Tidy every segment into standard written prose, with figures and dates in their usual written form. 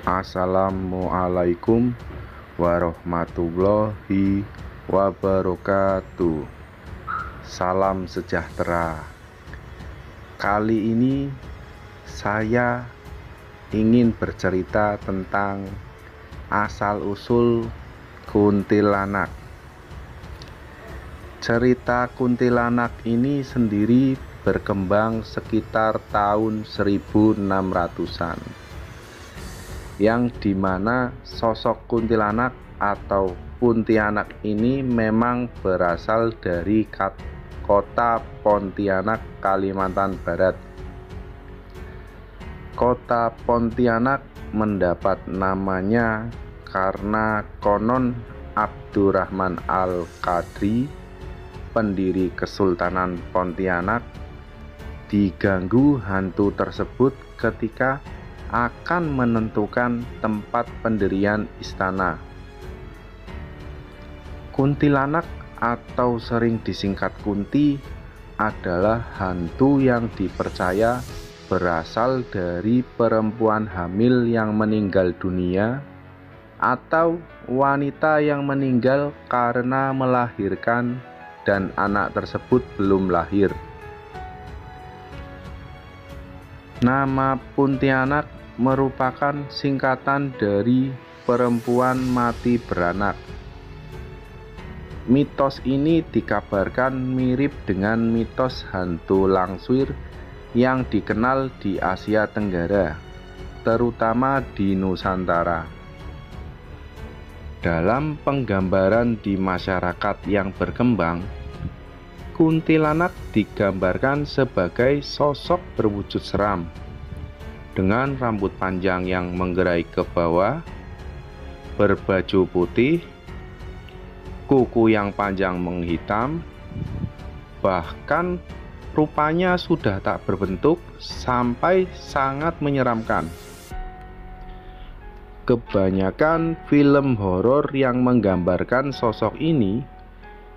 Assalamualaikum warahmatullahi wabarakatuh. Salam sejahtera. Kali ini saya ingin bercerita tentang asal-usul kuntilanak. Cerita kuntilanak ini sendiri berkembang sekitar tahun 1600-an, yang dimana sosok kuntilanak atau Puntianak ini memang berasal dari kota Pontianak, Kalimantan Barat. Kota Pontianak mendapat namanya karena konon Abdurrahman Al-Qadri, pendiri Kesultanan Pontianak, diganggu hantu tersebut ketika akan menentukan tempat pendirian istana. Kuntilanak atau sering disingkat Kunti adalah hantu yang dipercaya berasal dari perempuan hamil yang meninggal dunia atau wanita yang meninggal karena melahirkan dan anak tersebut belum lahir. Nama Puntianak merupakan singkatan dari perempuan mati beranak. Mitos ini dikabarkan mirip dengan mitos hantu langsir yang dikenal di Asia Tenggara, terutama di Nusantara. Dalam penggambaran di masyarakat yang berkembang, kuntilanak digambarkan sebagai sosok berwujud seram, dengan rambut panjang yang menggerai ke bawah, berbaju putih, kuku yang panjang menghitam, bahkan rupanya sudah tak berbentuk sampai sangat menyeramkan. Kebanyakan film horor yang menggambarkan sosok ini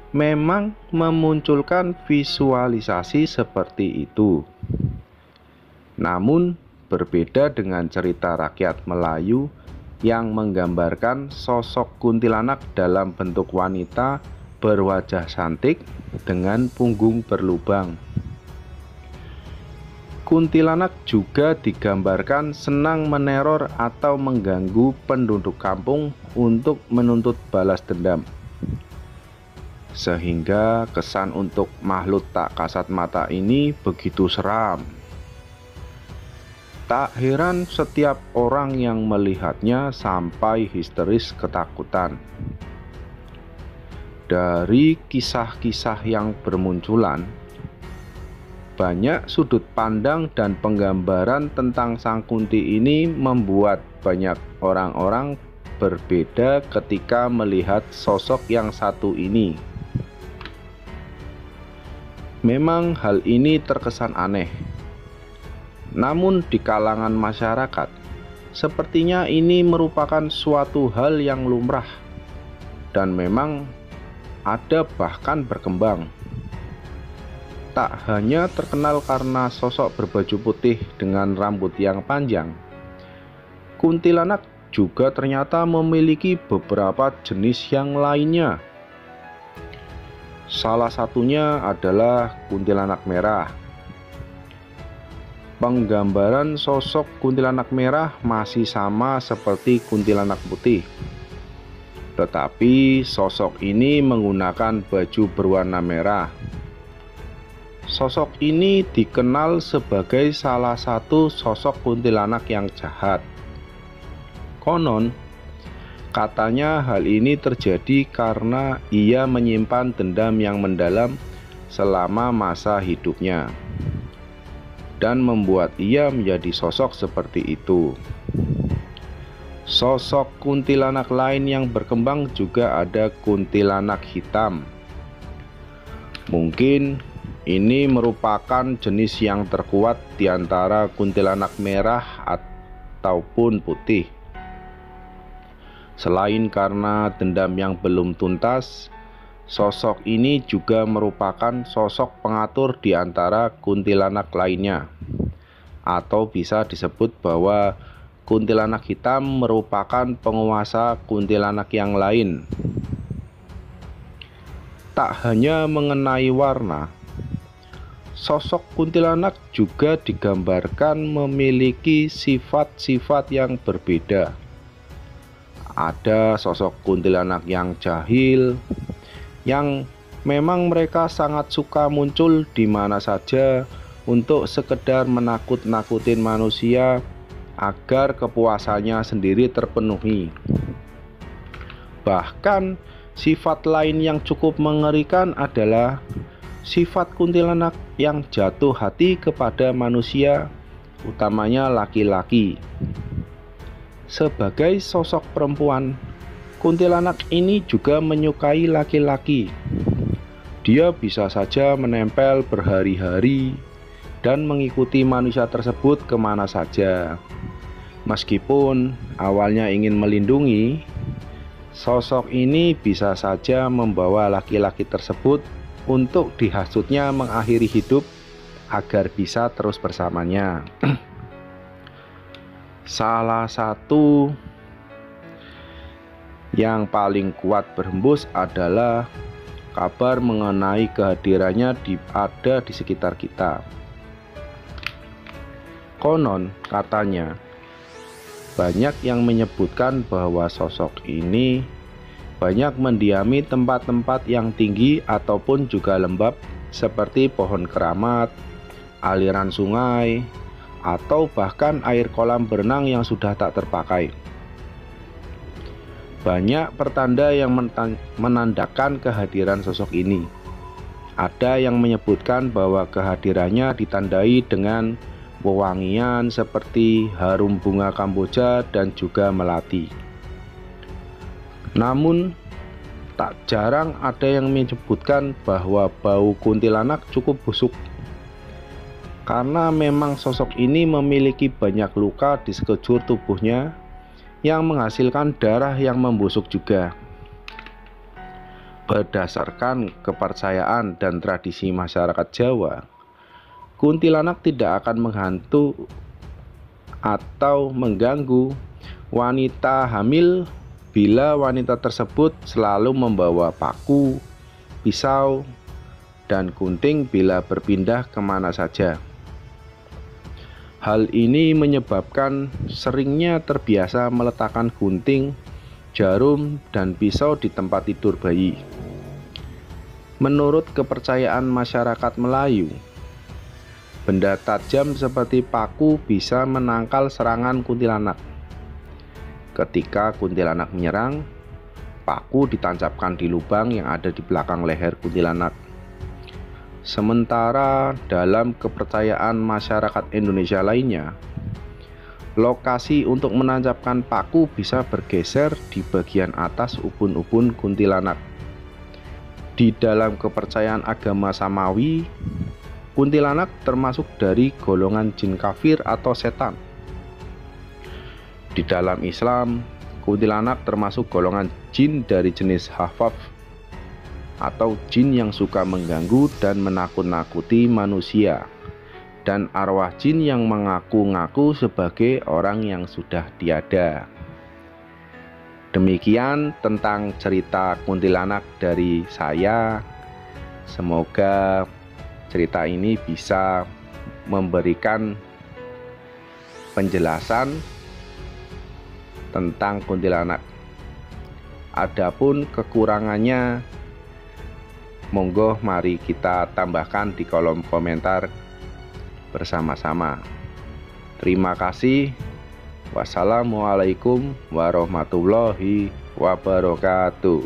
memang memunculkan visualisasi seperti itu. Namun berbeda dengan cerita rakyat Melayu yang menggambarkan sosok kuntilanak dalam bentuk wanita berwajah cantik dengan punggung berlubang. Kuntilanak juga digambarkan senang meneror atau mengganggu penduduk kampung untuk menuntut balas dendam, sehingga kesan untuk makhluk tak kasat mata ini begitu seram. Tak heran setiap orang yang melihatnya sampai histeris ketakutan. Dari kisah-kisah yang bermunculan, banyak sudut pandang dan penggambaran tentang Sang Kunti ini membuat banyak orang-orang berbeda ketika melihat sosok yang satu ini. Memang hal ini terkesan aneh. Namun di kalangan masyarakat, sepertinya ini merupakan suatu hal yang lumrah dan memang ada bahkan berkembang. Tak hanya terkenal karena sosok berbaju putih dengan rambut yang panjang, kuntilanak juga ternyata memiliki beberapa jenis yang lainnya. Salah satunya adalah kuntilanak merah. Penggambaran sosok kuntilanak merah masih sama seperti kuntilanak putih, tetapi sosok ini menggunakan baju berwarna merah. Sosok ini dikenal sebagai salah satu sosok kuntilanak yang jahat. Konon, katanya hal ini terjadi karena ia menyimpan dendam yang mendalam selama masa hidupnya, dan membuat ia menjadi sosok seperti itu. Sosok kuntilanak lain yang berkembang juga ada kuntilanak hitam. Mungkin ini merupakan jenis yang terkuat di antara kuntilanak merah ataupun putih. Selain karena dendam yang belum tuntas, sosok ini juga merupakan sosok pengatur di antara kuntilanak lainnya, atau bisa disebut bahwa kuntilanak hitam merupakan penguasa kuntilanak yang lain. Tak hanya mengenai warna, sosok kuntilanak juga digambarkan memiliki sifat-sifat yang berbeda. Ada sosok kuntilanak yang jahil, yang memang mereka sangat suka muncul di mana saja untuk sekedar menakut-nakutin manusia agar kepuasannya sendiri terpenuhi. Bahkan sifat lain yang cukup mengerikan adalah sifat kuntilanak yang jatuh hati kepada manusia, utamanya laki-laki. Sebagai sosok perempuan, kuntilanak ini juga menyukai laki-laki. Dia bisa saja menempel berhari-hari dan mengikuti manusia tersebut kemana saja. Meskipun awalnya ingin melindungi, sosok ini bisa saja membawa laki-laki tersebut untuk dihasutnya mengakhiri hidup agar bisa terus bersamanya. Salah satu yang paling kuat berhembus adalah kabar mengenai kehadirannya ada di sekitar kita. Konon katanya banyak yang menyebutkan bahwa sosok ini banyak mendiami tempat-tempat yang tinggi ataupun juga lembab seperti pohon keramat, aliran sungai, atau bahkan air kolam berenang yang sudah tak terpakai. Banyak pertanda yang menandakan kehadiran sosok ini. Ada yang menyebutkan bahwa kehadirannya ditandai dengan wewangian seperti harum bunga kamboja dan juga melati. Namun tak jarang ada yang menyebutkan bahwa bau kuntilanak cukup busuk, karena memang sosok ini memiliki banyak luka di sekujur tubuhnya yang menghasilkan darah yang membusuk juga. Berdasarkan kepercayaan dan tradisi masyarakat Jawa, kuntilanak tidak akan menghantu atau mengganggu wanita hamil bila wanita tersebut selalu membawa paku, pisau, dan gunting bila berpindah kemana saja. Hal ini menyebabkan seringnya terbiasa meletakkan gunting, jarum, dan pisau di tempat tidur bayi. Menurut kepercayaan masyarakat Melayu, benda tajam seperti paku bisa menangkal serangan kuntilanak. Ketika kuntilanak menyerang, paku ditancapkan di lubang yang ada di belakang leher kuntilanak. Sementara dalam kepercayaan masyarakat Indonesia lainnya, lokasi untuk menancapkan paku bisa bergeser di bagian atas ubun-ubun kuntilanak. Di dalam kepercayaan agama Samawi, kuntilanak termasuk dari golongan jin kafir atau setan. Di dalam Islam, kuntilanak termasuk golongan jin dari jenis hafaf atau jin yang suka mengganggu dan menakut-nakuti manusia, dan arwah jin yang mengaku-ngaku sebagai orang yang sudah tiada. Demikian tentang cerita kuntilanak dari saya. Semoga cerita ini bisa memberikan penjelasan tentang kuntilanak. Adapun kekurangannya, monggo mari kita tambahkan di kolom komentar bersama-sama. Terima kasih. Wassalamualaikum warahmatullahi wabarakatuh.